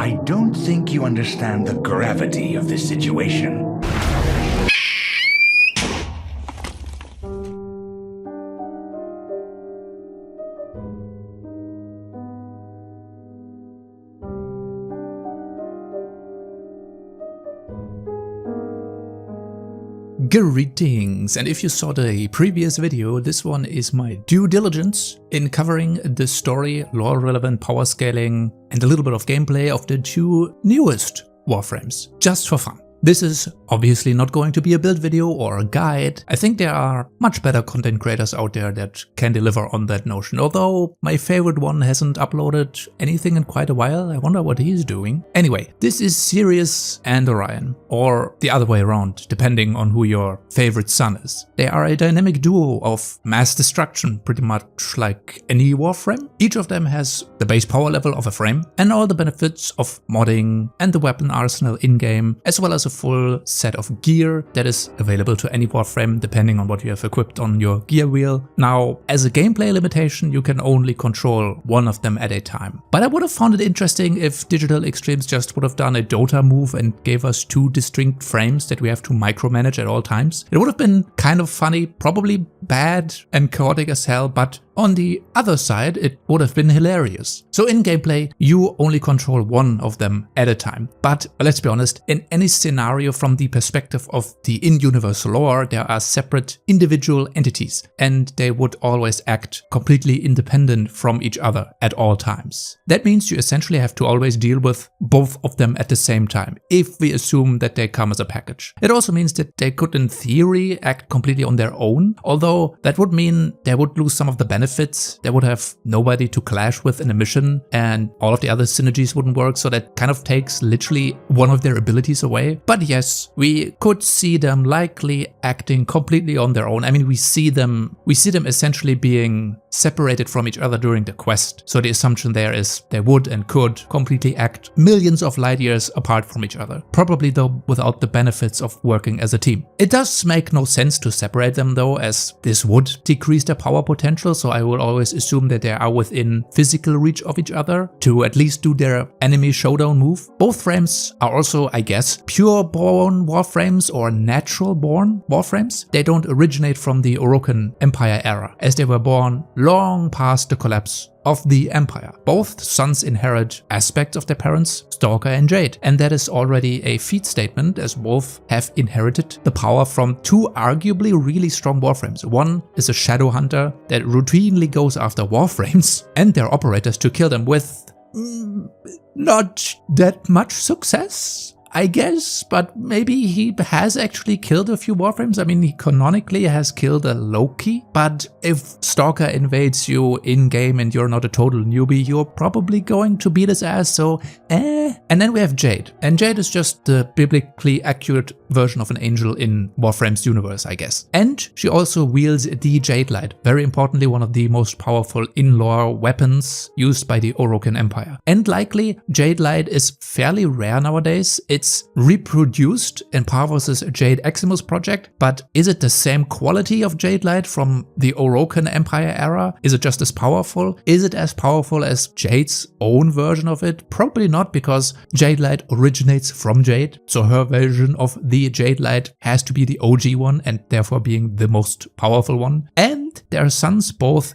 I don't think you understand the gravity of this situation. Greetings, and if you saw the previous video, this one is my due diligence in covering the story, lore relevant power scaling, and a little bit of gameplay of the two newest Warframes, just for fun. This is obviously not going to be a build video or a guide. I think there are much better content creators out there that can deliver on that notion, although my favorite one hasn't uploaded anything in quite a while. I wonder what he's doing. Anyway, this is Sirius and Orion, or the other way around, depending on who your favorite son is. They are a dynamic duo of mass destruction, pretty much like any Warframe. Each of them has the base power level of a frame and all the benefits of modding and the weapon arsenal in-game, as well as a full set of gear that is available to any Warframe depending on what you have equipped on your gear wheel. Now, as a gameplay limitation, you can only control one of them at a time. But I would have found it interesting if Digital Extremes just would have done a Dota move and gave us two distinct frames that we have to micromanage at all times. It would have been kind of funny, probably bad and chaotic as hell, but on the other side, it would have been hilarious. So in gameplay, you only control one of them at a time. But let's be honest, in any scenario from the perspective of the in-universe lore, there are separate individual entities, and they would always act completely independent from each other at all times. That means you essentially have to always deal with both of them at the same time, if we assume that they come as a package. It also means that they could, in theory, act completely on their own, although that would mean they would lose some of the benefits. They would have nobody to clash with in a mission, and all of the other synergies wouldn't work, so that kind of takes literally one of their abilities away. But yes, we could see them likely acting completely on their own. I mean, we see them essentially being separated from each other during the quest. So the assumption there is they would and could completely act millions of light years apart from each other. Probably though without the benefits of working as a team. It does make no sense to separate them though, as this would decrease their power potential, so I will always assume that they are within physical reach of each other to at least do their enemy showdown move. Both frames are also, I guess, pure-born Warframes or natural-born Warframes. They don't originate from the Orokin Empire era, as they were born long past the collapse of the Empire. Both sons inherit aspects of their parents, Stalker and Jade, and that is already a feat statement, as both have inherited the power from two arguably really strong Warframes. One is a Shadow Hunter that routinely goes after Warframes and their operators to kill them with not that much success, I guess, but maybe he has actually killed a few Warframes. I mean, he canonically has killed a Loki, but if Stalker invades you in-game and you're not a total newbie, you're probably going to beat his ass, so And then we have Jade, and Jade is just the biblically accurate version of an angel in Warframe's universe, I guess. And she also wields the Jade Light, very importantly one of the most powerful in-lore weapons used by the Orokin Empire. And likely, Jade Light is fairly rare nowadays. It's reproduced in Parvos's Jade Eximus project, but is it the same quality of Jade Light from the Orokin Empire era? Is it just as powerful? Is it as powerful as Jade's own version of it? Probably not, because Jade Light originates from Jade, so her version of the Jade Light has to be the OG one and therefore being the most powerful one. And their sons both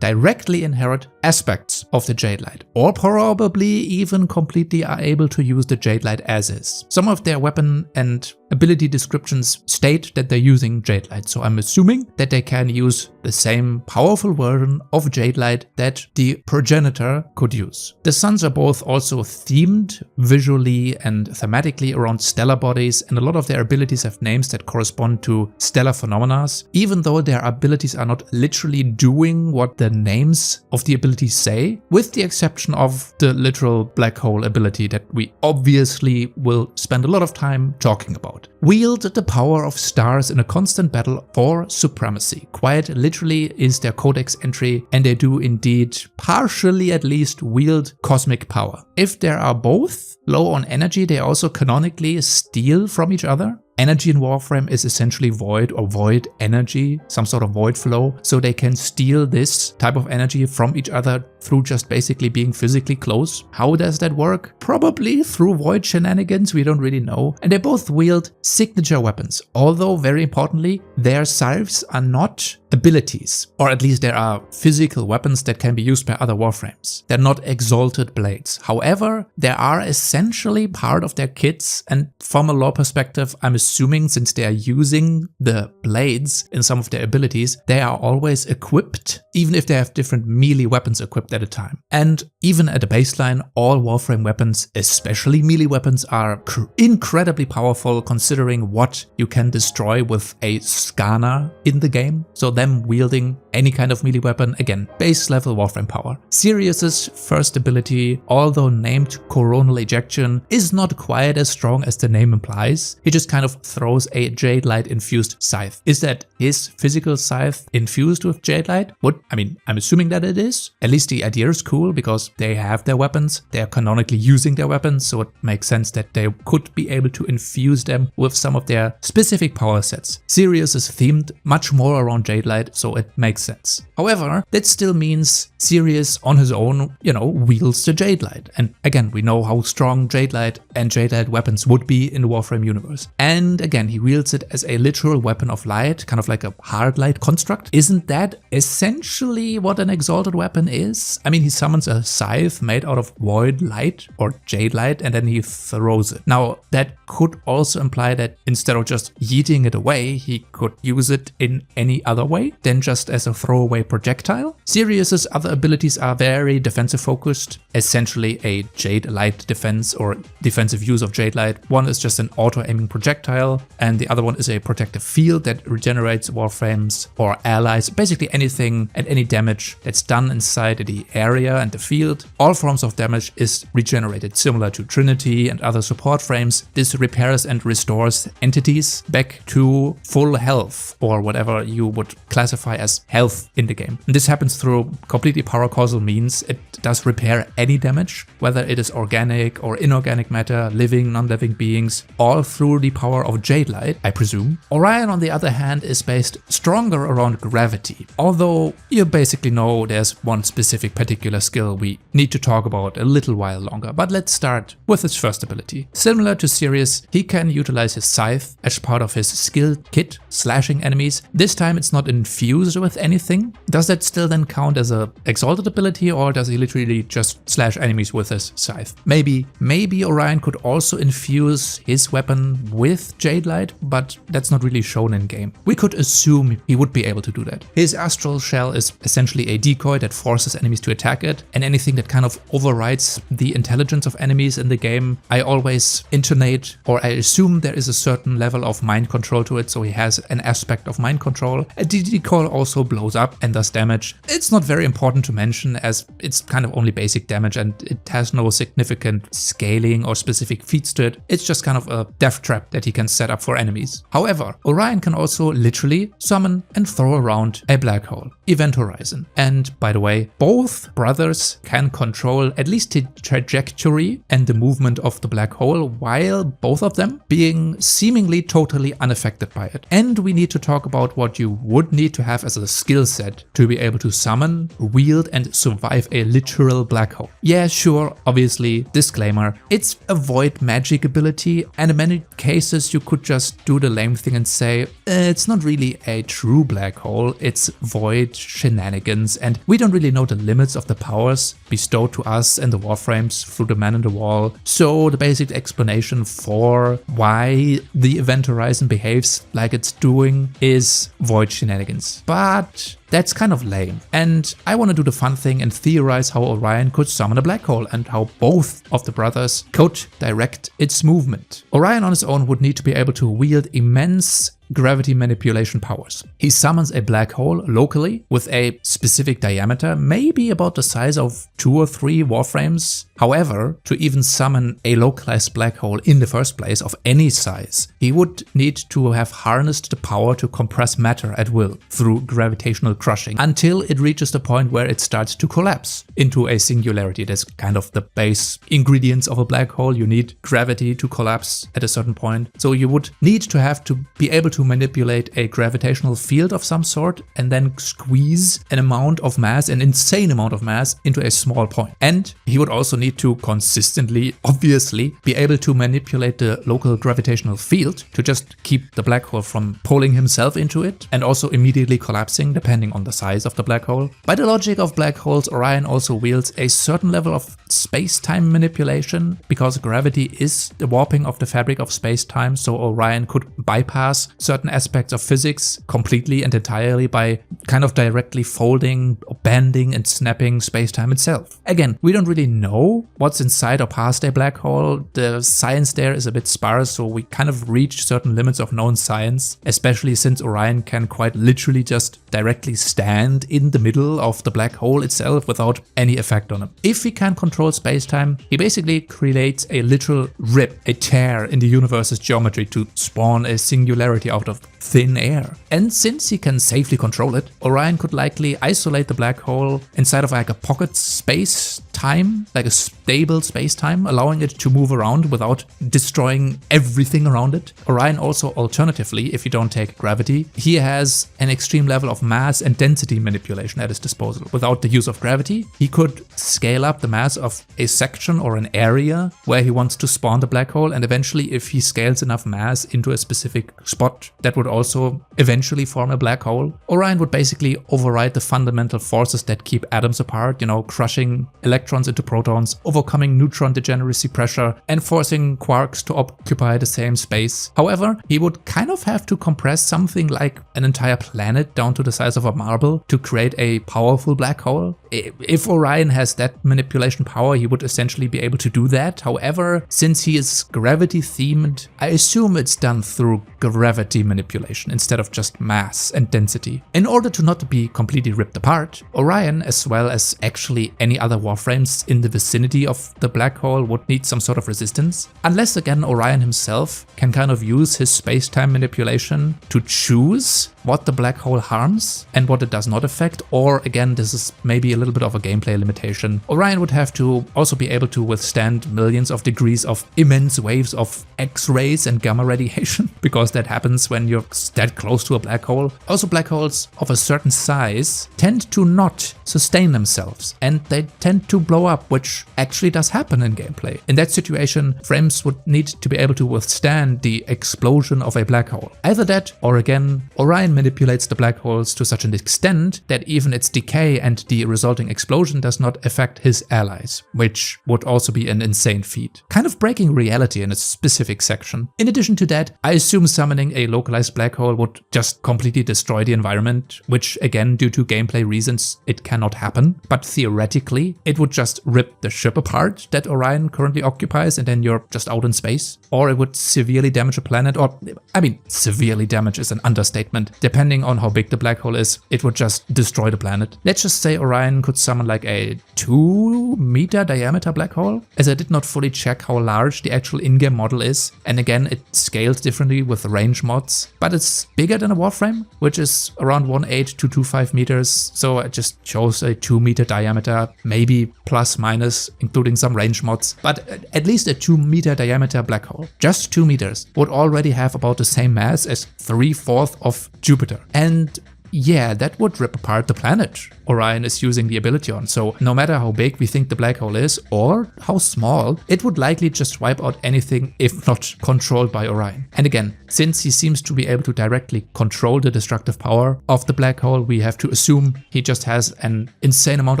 directly inherit aspects of the Jade Light, or probably even completely are able to use the Jade Light as is. Some of their weapon and ability descriptions state that they're using Jade Light, so I'm assuming that they can use the same powerful version of Jade Light that the progenitor could use. The sons are both also themed visually and thematically around stellar bodies, and a lot of their abilities have names that correspond to stellar phenomena, even though their abilities are not literally doing what the names of the abilities say, with the exception of the literal black hole ability that we obviously will spend a lot of time talking about. Wield the power of stars in a constant battle for supremacy. Quite literally is their codex entry, and they do indeed, partially at least, wield cosmic power. If there are both low on energy, they also canonically steal from each other. energy in Warframe is essentially void or void energy, some sort of void flow, so they can steal this type of energy from each other through just basically being physically close. How does that work? Probably through void shenanigans, we don't really know. And they both wield signature weapons, although very importantly, their scythes are not abilities, or at least there are physical weapons that can be used by other Warframes. They're not exalted blades. However, they are essentially part of their kits, and from a lore perspective, I'm assuming since they are using the blades in some of their abilities, they are always equipped, even if they have different melee weapons equipped at a time. And even at a baseline, all Warframe weapons, especially melee weapons, are incredibly powerful considering what you can destroy with a scanner in the game. So them wielding any kind of melee weapon, again, base level Warframe power. Sirius's first ability, although named Coronal Ejection, is not quite as strong as the name implies. He just kind of throws a Jade Light infused scythe. Is that his physical scythe infused with Jade Light? I'm assuming that it is. At least the idea is cool because they have their weapons, they are canonically using their weapons, so it makes sense that they could be able to infuse them with some of their specific power sets. Sirius is themed much more around Jade Light, so it makes sense. However, that still means Sirius on his own, wields the Jade Light. And again, we know how strong Jade Light and Jade Light weapons would be in the Warframe universe. And again, he wields it as a literal weapon of light, kind of like a hard light construct. Isn't that essentially what an exalted weapon is? I mean, he summons a scythe made out of void light or Jade Light and then he throws it. Now, that could also imply that instead of just yeeting it away, he could use it in any other way than just as a throwaway projectile. Sirius's other abilities are very defensive focused, essentially a Jade Light defense or defensive use of Jade Light. One is just an auto-aiming projectile and the other one is a protective field that regenerates Warframes or allies, basically anything and any damage that's done inside the area and the field. All forms of damage is regenerated, similar to Trinity and other support frames. This repairs and restores entities back to full health or whatever you would classify as health in the game. And this happens through completely power-causal means. It does repair any damage, whether it is organic or inorganic matter, living, non-living beings, all through the power of Jade Light, I presume. Orion, on the other hand, is based stronger around gravity, although you basically know there's one specific particular skill we need to talk about a little while longer. But let's start with his first ability. Similar to Sirius, he can utilize his scythe as part of his skill kit, slashing enemies. This time it's not infused with anything. Does that still then count as a exalted ability, or does he literally just slash enemies with his scythe? Maybe Orion could also infuse his weapon with Jade Light, but that's not really shown in game. We could assume he would be able to do that. His astral shell is essentially a decoy that forces enemies to attack it, and anything that kind of overrides the intelligence of enemies in the game, I always intonate, or I assume there is a certain level of mind control to it, so he has an aspect of mind control. A decoy also blows up and does damage. It's not very important to mention as it's kind of only basic damage and it has no significant scaling or specific feats to it. It's just kind of a death trap that he can set up for enemies. However, Orion can also literally summon and throw around a black hole, Event Horizon. And by the way, both brothers can control at least the trajectory and the movement of the black hole, while both of them being seemingly totally unaffected by it. And we need to talk about what you would need to have as a skill set to be able to summon, wield and survive a literal black hole. Yeah, sure, obviously, disclaimer, it's a void magic ability, and in many cases you could just do the lame thing and say, it's not really a true black hole, it's void shenanigans, and we don't really know the limits of the powers bestowed to us and the Warframes through the Man in the Wall. So the basic explanation for why the Event Horizon behaves like it's doing is void shenanigans. But that's kind of lame. And I want to do the fun thing and theorize how Orion could summon a black hole and how both of the brothers could direct its movement. Orion on his own would need to be able to wield immense gravity manipulation powers. He summons a black hole locally with a specific diameter, maybe about the size of 2 or 3 Warframes. However, to even summon a localized black hole in the first place of any size, he would need to have harnessed the power to compress matter at will through gravitational crushing until it reaches the point where it starts to collapse into a singularity. That's kind of the base ingredients of a black hole. You need gravity to collapse at a certain point. So you would need to have to be able to manipulate a gravitational field of some sort and then squeeze an amount of mass, an insane amount of mass, into a small point. And he would also need to consistently, obviously, be able to manipulate the local gravitational field to just keep the black hole from pulling himself into it and also immediately collapsing depending on the size of the black hole. By the logic of black holes, Orion also wields a certain level of space-time manipulation because gravity is the warping of the fabric of space-time, so Orion could bypass certain aspects of physics completely and entirely by kind of directly folding, bending and snapping space-time itself. Again, we don't really know what's inside or past a black hole. The science there is a bit sparse, so we kind of reach certain limits of known science, especially since Orion can quite literally just directly stand in the middle of the black hole itself without any effect on him. If he can control space-time, he basically creates a literal rip, a tear in the universe's geometry to spawn a singularity out of thin air. And since he can safely control it, Orion could likely isolate the black hole inside of like a pocket space-time, like a stable space-time, allowing it to move around without destroying everything around it. Orion also, alternatively, if you don't take gravity, he has an extreme level of mass and density manipulation at his disposal. Without the use of gravity, he could scale up the mass of a section or an area where he wants to spawn the black hole, and eventually, if he scales enough mass into a specific spot, that would also eventually form a black hole. Orion would basically override the fundamental forces that keep atoms apart, crushing electrons into protons, overcoming neutron degeneracy pressure, and forcing quarks to occupy the same space. However, he would kind of have to compress something like an entire planet down to the size of a marble to create a powerful black hole. If Orion has that manipulation power, he would essentially be able to do that. However, since he is gravity themed, I assume it's done through gravity manipulation instead of just mass and density. In order to not be completely ripped apart, Orion, as well as actually any other Warframes in the vicinity of the black hole, would need some sort of resistance. Unless again Orion himself can kind of use his space-time manipulation to choose what the black hole harms and what it does not affect, or again, this is maybe a little bit of a gameplay limitation. Orion would have to also be able to withstand millions of degrees of immense waves of X-rays and gamma radiation, because that happens when you're that close to a black hole. Also, black holes of a certain size tend to not sustain themselves, and they tend to blow up, which actually does happen in gameplay. In that situation, frames would need to be able to withstand the explosion of a black hole. Either that, or again, Orion manipulates the black holes to such an extent that even its decay and the resulting explosion does not affect his allies, which would also be an insane feat. Kind of breaking reality in a specific section. In addition to that, I assume summoning a localized black hole would just completely destroy the environment, which again, due to gameplay reasons, it cannot happen. But theoretically, it would just rip the ship apart that Orion currently occupies, and then you're just out in space. Or it would severely damage a planet, or I mean, severely damage is an understatement. Depending on how big the black hole is, it would just destroy the planet. Let's just say Orion could summon like a 2-meter diameter black hole, as I did not fully check how large the actual in-game model is, and again it scales differently with the range mods, but it's bigger than a Warframe, which is around 1.8 to 2.5 meters, so I just chose a 2-meter diameter, maybe plus minus, including some range mods, but at least a 2-meter diameter black hole, just 2 meters, would already have about the same mass as 3/4 of Jupiter. And yeah, that would rip apart the planet Orion is using the ability on. So no matter how big we think the black hole is, or how small, it would likely just wipe out anything if not controlled by Orion. And again, since he seems to be able to directly control the destructive power of the black hole, we have to assume he just has an insane amount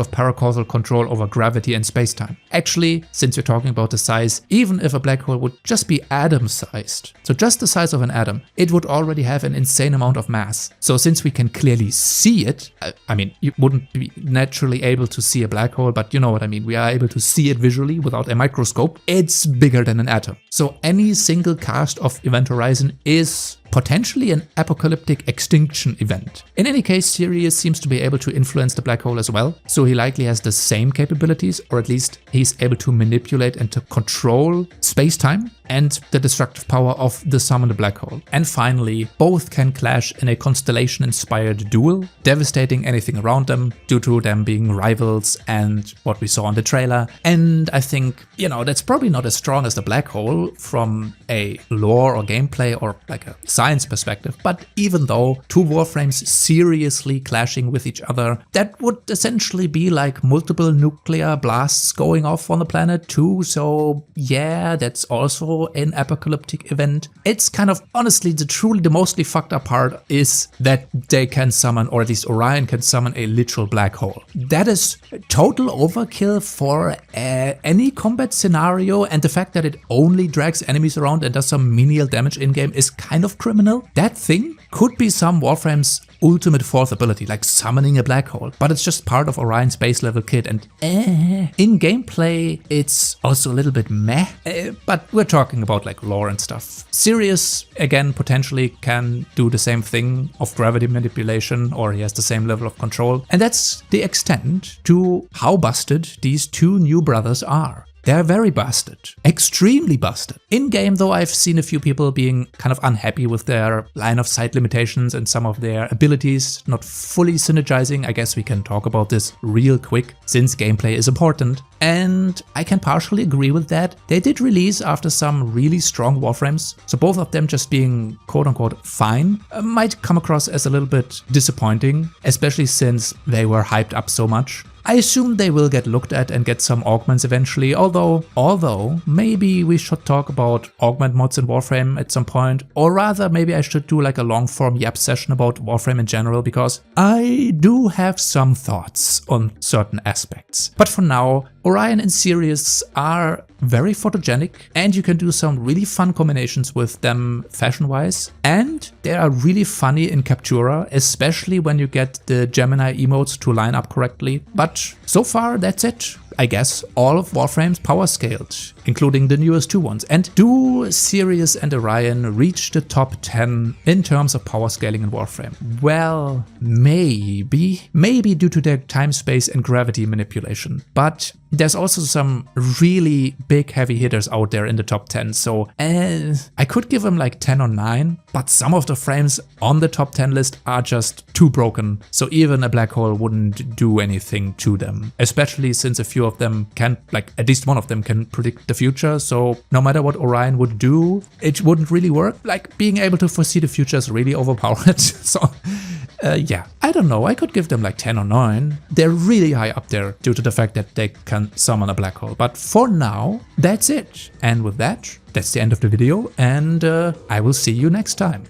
of paracausal control over gravity and space-time. Actually, since we're talking about the size, even if a black hole would just be atom-sized, so just the size of an atom, it would already have an insane amount of mass. So since we can clearly see it, I mean, you wouldn't be naturally able to see a black hole, but you know what I mean, we are able to see it visually without a microscope. It's bigger than an atom. So any single cast of Event Horizon is potentially an apocalyptic extinction event. In any case, Sirius seems to be able to influence the black hole as well, so he likely has the same capabilities, or at least he's able to manipulate and to control space-time and the destructive power of the summoned black hole. And finally, both can clash in a constellation-inspired duel, devastating anything around them due to them being rivals and what we saw in the trailer. And I think, you know, that's probably not as strong as the black hole from a lore or gameplay or like a science perspective, but even though two Warframes seriously clashing with each other, that would essentially be like multiple nuclear blasts going off on the planet too, so yeah, that's also an apocalyptic event. It's kind of, honestly, the mostly fucked up part is that they can summon, or at least Orion can summon, a literal black hole. That is total overkill for any combat scenario, and the fact that it only drags enemies around and does some menial damage in-game is kind of criminal. That thing could be some Warframe's ultimate fourth ability, like summoning a black hole, but it's just part of Orion's base level kit, and in gameplay it's also a little bit meh, but we're talking about like lore and stuff. Sirius, again, potentially can do the same thing of gravity manipulation, or he has the same level of control, and that's the extent to how busted these two new brothers are. They're very busted, extremely busted. In-game though, I've seen a few people being kind of unhappy with their line of sight limitations and some of their abilities not fully synergizing. I guess we can talk about this real quick, since gameplay is important. And I can partially agree with that. They did release after some really strong Warframes, so both of them just being quote-unquote fine might come across as a little bit disappointing, especially since they were hyped up so much. I assume they will get looked at and get some augments eventually, although maybe we should talk about augment mods in Warframe at some point, or rather maybe I should do like a long form yap session about Warframe in general, because I do have some thoughts on certain aspects. But for now, Orion and Sirius are very photogenic, and you can do some really fun combinations with them fashion-wise, and they are really funny in Captura, especially when you get the Gemini emotes to line up correctly. But so far, that's it. I guess all of Warframe's power scaled, including the newest two ones. And do Sirius and Orion reach the top 10 in terms of power scaling in Warframe? Well, maybe due to their time, space and gravity manipulation. But there's also some really big heavy hitters out there in the top 10, so I could give them like 10 or 9, but some of the frames on the top 10 list are just too broken, so even a black hole wouldn't do anything to them, especially since a few of them can, like at least one of them can predict the future, so no matter what Orion would do, it wouldn't really work. Like, being able to foresee the future is really overpowered, so yeah, I don't know, I could give them like 10 or 9. They're really high up there due to the fact that they can summon a black hole. But for now, that's it. And with that, that's the end of the video, and I will see you next time.